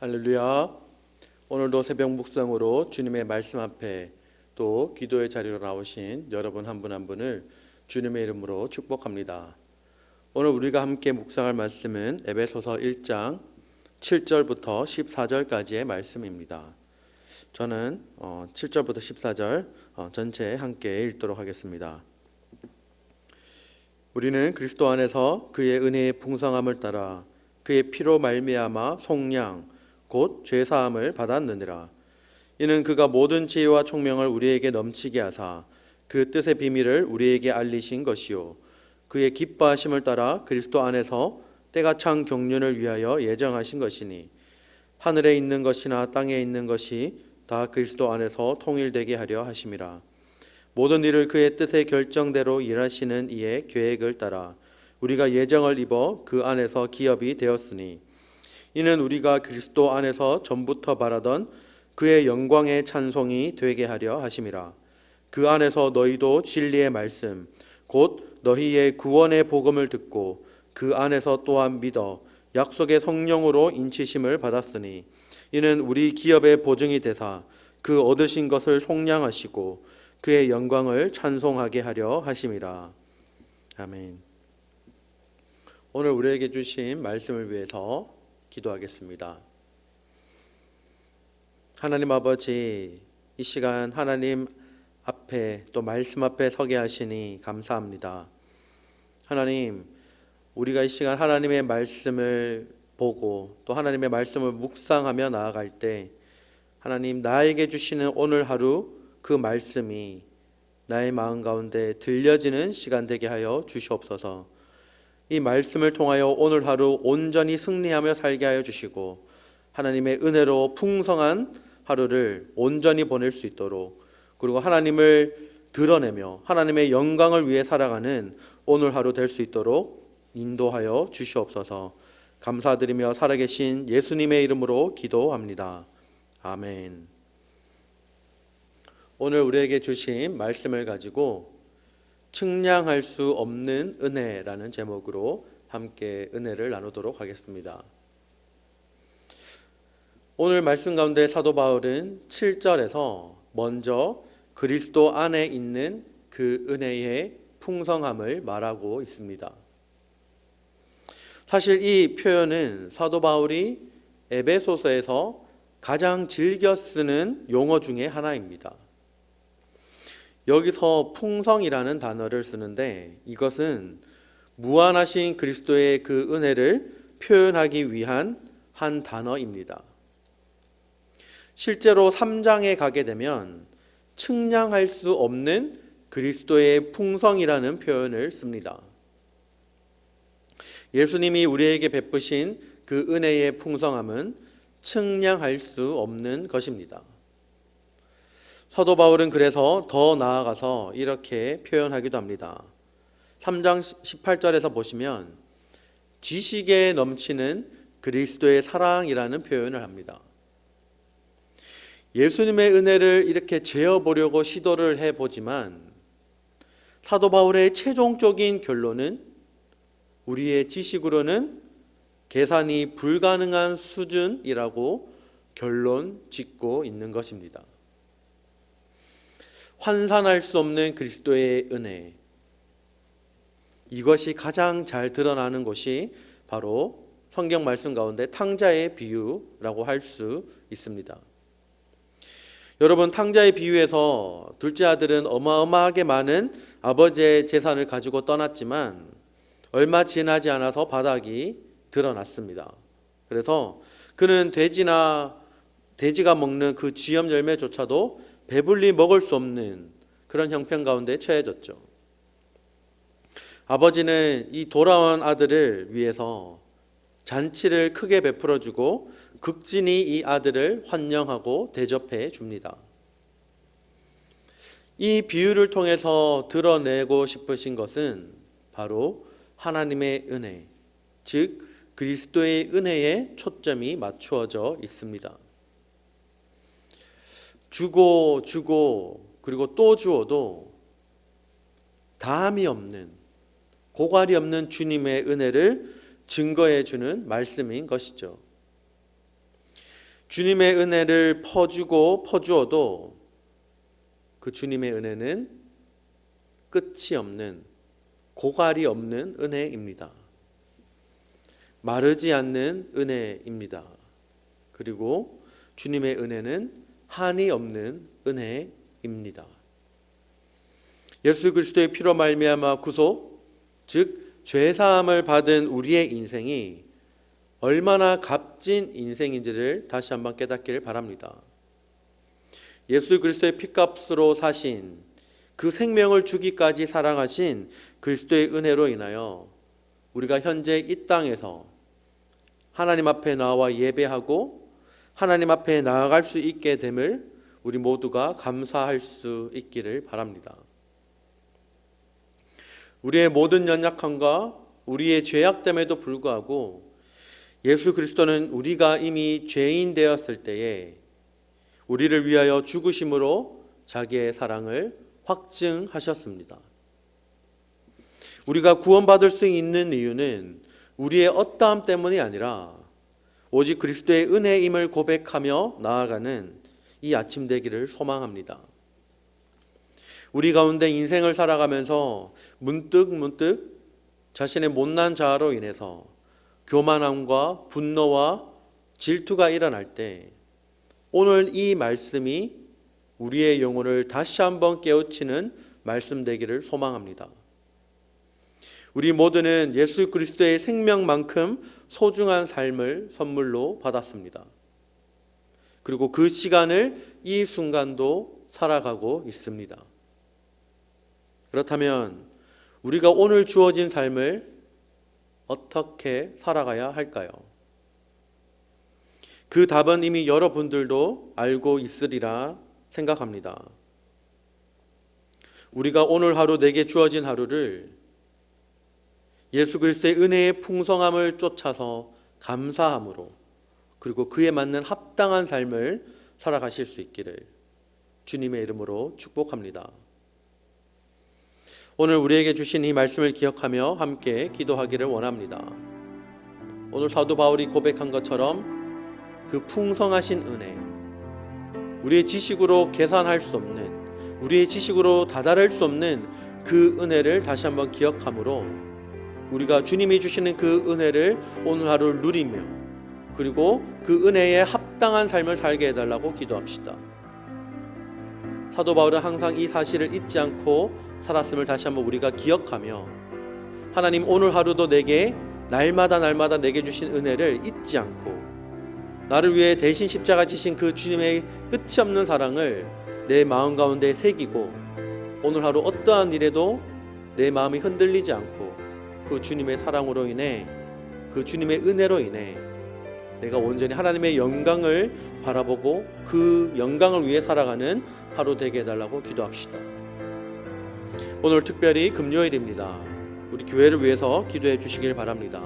할렐루야. 오늘도 새벽 묵상으로 주님의 말씀 앞에 또 기도의 자리로 나오신 여러분 한 분 한 분을 주님의 이름으로 축복합니다. 오늘 우리가 함께 묵상할 말씀은 에베소서 1장 7절부터 14절까지의 말씀입니다. 저는 7절부터 14절 전체 함께 읽도록 하겠습니다. 우리는 그리스도 안에서 그의 은혜의 풍성함을 따라 그의 피로 말미암아 속량 곧 죄사함을 받았느니라. 이는 그가 모든 지혜와 총명을 우리에게 넘치게 하사 그 뜻의 비밀을 우리에게 알리신 것이요 그의 기뻐하심을 따라 그리스도 안에서 때가 찬 경륜을 위하여 예정하신 것이니 하늘에 있는 것이나 땅에 있는 것이 다 그리스도 안에서 통일되게 하려 하심이라. 모든 일을 그의 뜻의 결정대로 일하시는 이의 계획을 따라 우리가 예정을 입어 그 안에서 기업이 되었으니 이는 우리가 그리스도 안에서 전부터 바라던 그의 영광의 찬송이 되게 하려 하심이라. 그 안에서 너희도 진리의 말씀 곧 너희의 구원의 복음을 듣고 그 안에서 또한 믿어 약속의 성령으로 인치심을 받았으니 이는 우리 기업의 보증이 되사 그 얻으신 것을 속량하시고 그의 영광을 찬송하게 하려 하심이라. 아멘. 오늘 우리에게 주신 말씀을 위해서 기도하겠습니다. 하나님 아버지, 이 시간 하나님 앞에 또 말씀 앞에 서게 하시니 감사합니다. 하나님, 우리가 이 시간 하나님의 말씀을 보고 또 하나님의 말씀을 묵상하며 나아갈 때 하나님 나에게 주시는 오늘 하루 그 말씀이 나의 마음 가운데 들려지는 시간 되게 하여 주시옵소서. 이 말씀을 통하여 오늘 하루 온전히 승리하며 살게 하여 주시고 하나님의 은혜로 풍성한 하루를 온전히 보낼 수 있도록 그리고 하나님을 드러내며 하나님의 영광을 위해 살아가는 오늘 하루 될 수 있도록 인도하여 주시옵소서. 감사드리며 살아계신 예수님의 이름으로 기도합니다. 아멘. 오늘 우리에게 주신 말씀을 가지고 측량할 수 없는 은혜라는 제목으로 함께 은혜를 나누도록 하겠습니다. 오늘 말씀 가운데 사도 바울은 7절에서 먼저 그리스도 안에 있는 그 은혜의 풍성함을 말하고 있습니다. 사실 이 표현은 사도 바울이 에베소서에서 가장 즐겨 쓰는 용어 중에 하나입니다. 여기서 풍성이라는 단어를 쓰는데 이것은 무한하신 그리스도의 그 은혜를 표현하기 위한 한 단어입니다. 실제로 3장에 가게 되면 측량할 수 없는 그리스도의 풍성이라는 표현을 씁니다. 예수님이 우리에게 베푸신 그 은혜의 풍성함은 측량할 수 없는 것입니다. 사도 바울은 그래서 더 나아가서 이렇게 표현하기도 합니다. 3장 18절에서 보시면 지식에 넘치는 그리스도의 사랑이라는 표현을 합니다. 예수님의 은혜를 이렇게 재어보려고 시도를 해보지만 사도 바울의 최종적인 결론은 우리의 지식으로는 계산이 불가능한 수준이라고 결론 짓고 있는 것입니다. 환산할 수 없는 그리스도의 은혜, 이것이 가장 잘 드러나는 것이 바로 성경 말씀 가운데 탕자의 비유라고 할 수 있습니다. 여러분, 탕자의 비유에서 둘째 아들은 어마어마하게 많은 아버지의 재산을 가지고 떠났지만 얼마 지나지 않아서 바닥이 드러났습니다. 그래서 그는 돼지가 먹는 그 쥐염 열매조차도 배불리 먹을 수 없는 그런 형편 가운데 처해졌죠. 아버지는 이 돌아온 아들을 위해서 잔치를 크게 베풀어주고 극진히 이 아들을 환영하고 대접해 줍니다. 이 비유를 통해서 드러내고 싶으신 것은 바로 하나님의 은혜, 즉 그리스도의 은혜에 초점이 맞추어져 있습니다. 주고 그리고 또 주어도 다함이 없는, 고갈이 없는 주님의 은혜를 증거해 주는 말씀인 것이죠. 주님의 은혜를 퍼주고 퍼주어도 그 주님의 은혜는 끝이 없는, 고갈이 없는 은혜입니다. 마르지 않는 은혜입니다. 그리고 주님의 은혜는 한이 없는 은혜입니다. 예수 그리스도의 피로 말미암아 구속, 즉 죄사함을 받은 우리의 인생이 얼마나 값진 인생인지를 다시 한번 깨닫기를 바랍니다. 예수 그리스도의 피값으로 사신, 그 생명을 주기까지 사랑하신 그리스도의 은혜로 인하여 우리가 현재 이 땅에서 하나님 앞에 나와 예배하고 하나님 앞에 나아갈 수 있게 됨을 우리 모두가 감사할 수 있기를 바랍니다. 우리의 모든 연약함과 우리의 죄악됨에도 불구하고 예수 그리스도는 우리가 이미 죄인 되었을 때에 우리를 위하여 죽으심으로 자기의 사랑을 확증하셨습니다. 우리가 구원받을 수 있는 이유는 우리의 어떠함 때문이 아니라 오직 그리스도의 은혜임을 고백하며 나아가는 이 아침 되기를 소망합니다. 우리 가운데 인생을 살아가면서 문득 자신의 못난 자아로 인해서 교만함과 분노와 질투가 일어날 때 오늘 이 말씀이 우리의 영혼을 다시 한번 깨우치는 말씀 되기를 소망합니다. 우리 모두는 예수 그리스도의 생명만큼 소중한 삶을 선물로 받았습니다. 그리고 그 시간을 이 순간도 살아가고 있습니다. 그렇다면 우리가 오늘 주어진 삶을 어떻게 살아가야 할까요? 그 답은 이미 여러분들도 알고 있으리라 생각합니다. 우리가 오늘 하루 내게 주어진 하루를 예수 그리스도의 은혜의 풍성함을 쫓아서 감사함으로 그리고 그에 맞는 합당한 삶을 살아가실 수 있기를 주님의 이름으로 축복합니다. 오늘 우리에게 주신 이 말씀을 기억하며 함께 기도하기를 원합니다. 오늘 사도 바울이 고백한 것처럼 그 풍성하신 은혜, 우리의 지식으로 계산할 수 없는, 우리의 지식으로 다다를 수 없는 그 은혜를 다시 한번 기억함으로 우리가 주님이 주시는 그 은혜를 오늘 하루 누리며 그리고 그 은혜에 합당한 삶을 살게 해달라고 기도합시다. 사도 바울은 항상 이 사실을 잊지 않고 살았음을 다시 한번 우리가 기억하며 하나님 오늘 하루도 내게 날마다 내게 주신 은혜를 잊지 않고 나를 위해 대신 십자가 지신 그 주님의 끝이 없는 사랑을 내 마음 가운데 새기고 오늘 하루 어떠한 일에도 내 마음이 흔들리지 않고 그 주님의 사랑으로 인해 그 주님의 은혜로 인해 내가 온전히 하나님의 영광을 바라보고 그 영광을 위해 살아가는 하루 되게 해달라고 기도합시다. 오늘 특별히 금요일입니다. 우리 교회를 위해서 기도해 주시길 바랍니다.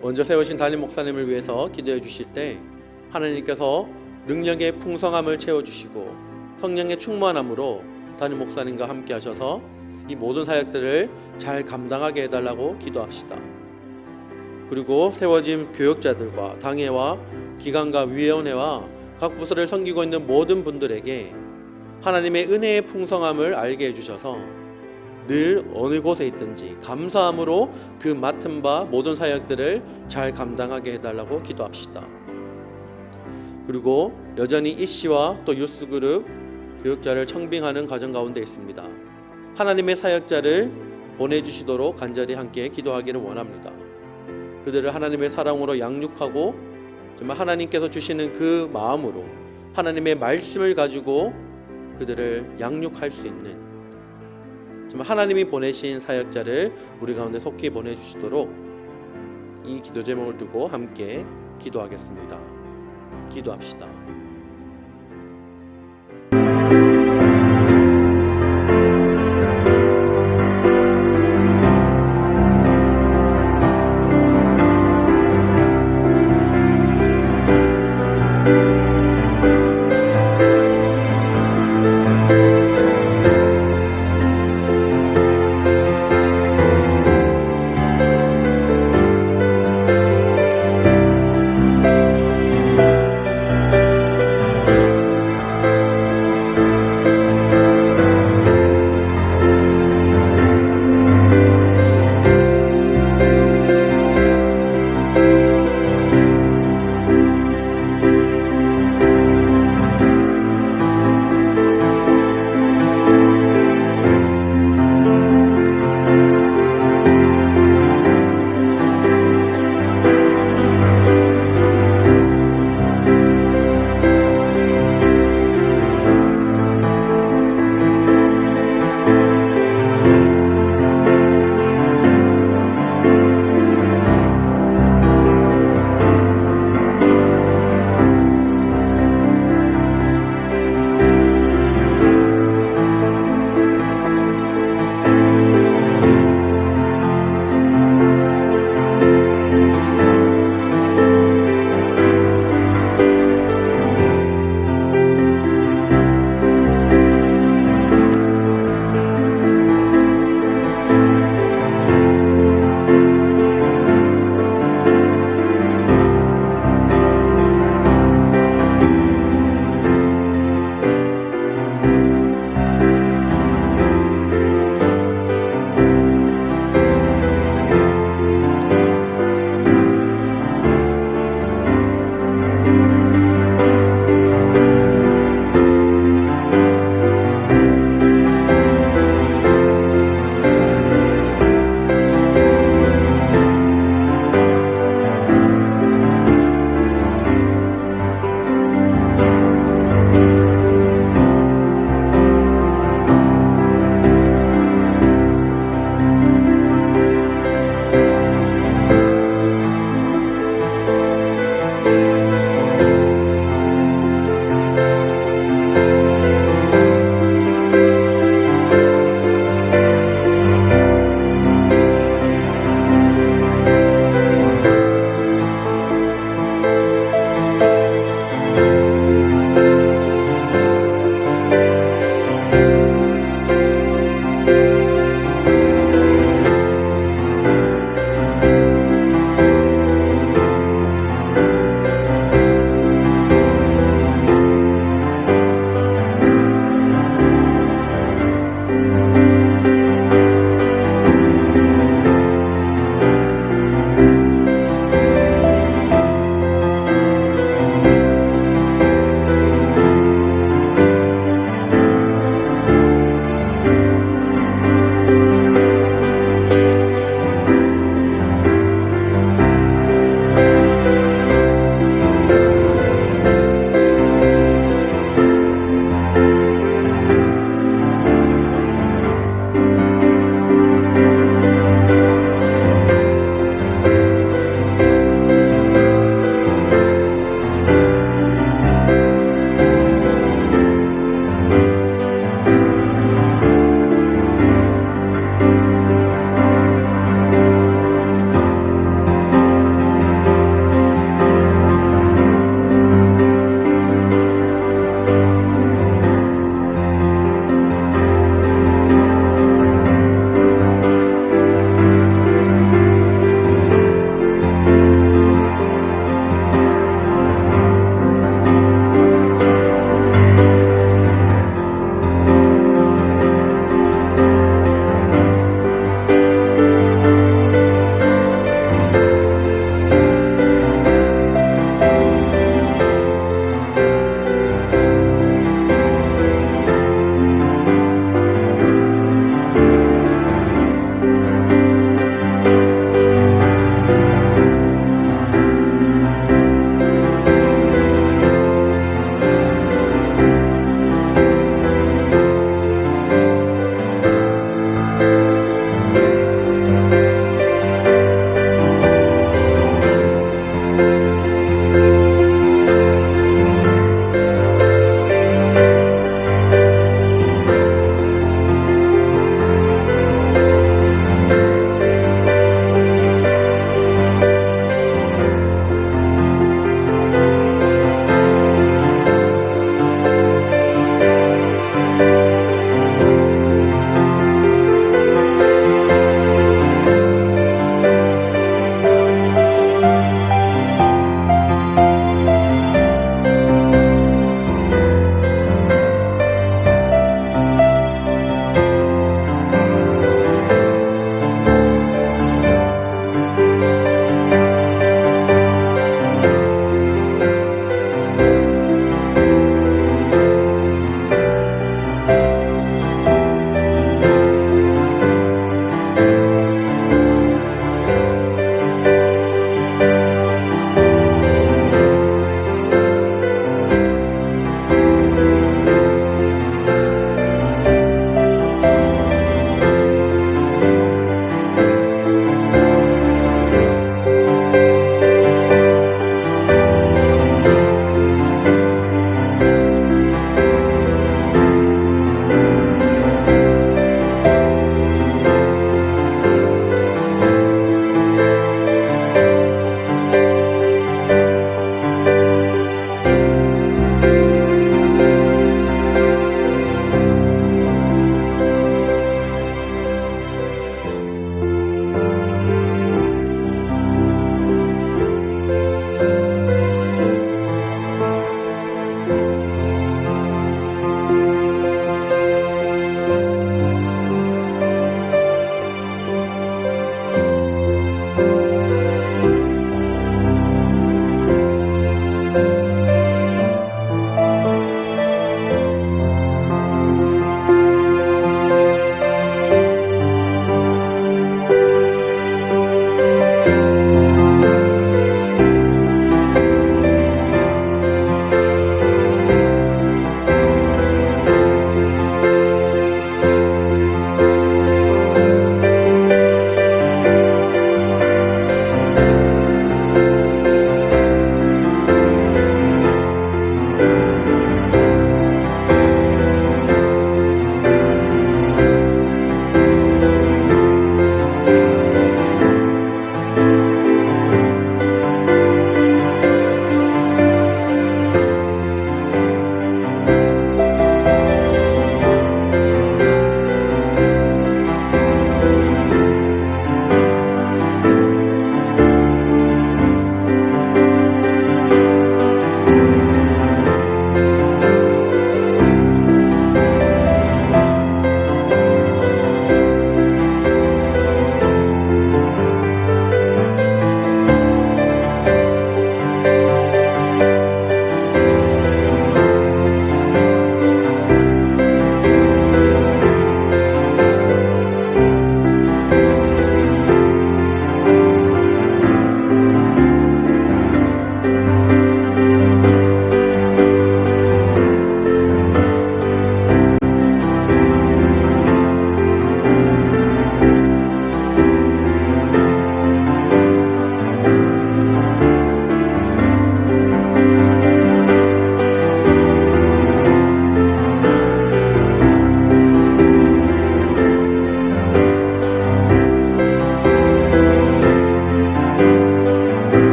먼저 세우신 담임 목사님을 위해서 기도해 주실 때 하나님께서 능력의 풍성함을 채워주시고 성령의 충만함으로 담임 목사님과 함께 하셔서 이 모든 사역들을 잘 감당하게 해달라고 기도합시다. 그리고 세워진 교역자들과 당회와 기관과 위원회와 각 부서를 섬기고 있는 모든 분들에게 하나님의 은혜의 풍성함을 알게 해주셔서 늘 어느 곳에 있든지 감사함으로 그 맡은 바 모든 사역들을 잘 감당하게 해달라고 기도합시다. 그리고 여전히 이씨와 또 유스그룹 교역자를 청빙하는 과정 가운데 있습니다. 하나님의 사역자를 보내주시도록 간절히 함께 기도하기를 원합니다. 그들을 하나님의 사랑으로 양육하고 정말 하나님께서 주시는 그 마음으로 하나님의 말씀을 가지고 그들을 양육할 수 있는 정말 하나님이 보내신 사역자를 우리 가운데 속히 보내주시도록 이 기도 제목을 두고 함께 기도하겠습니다. 기도합시다.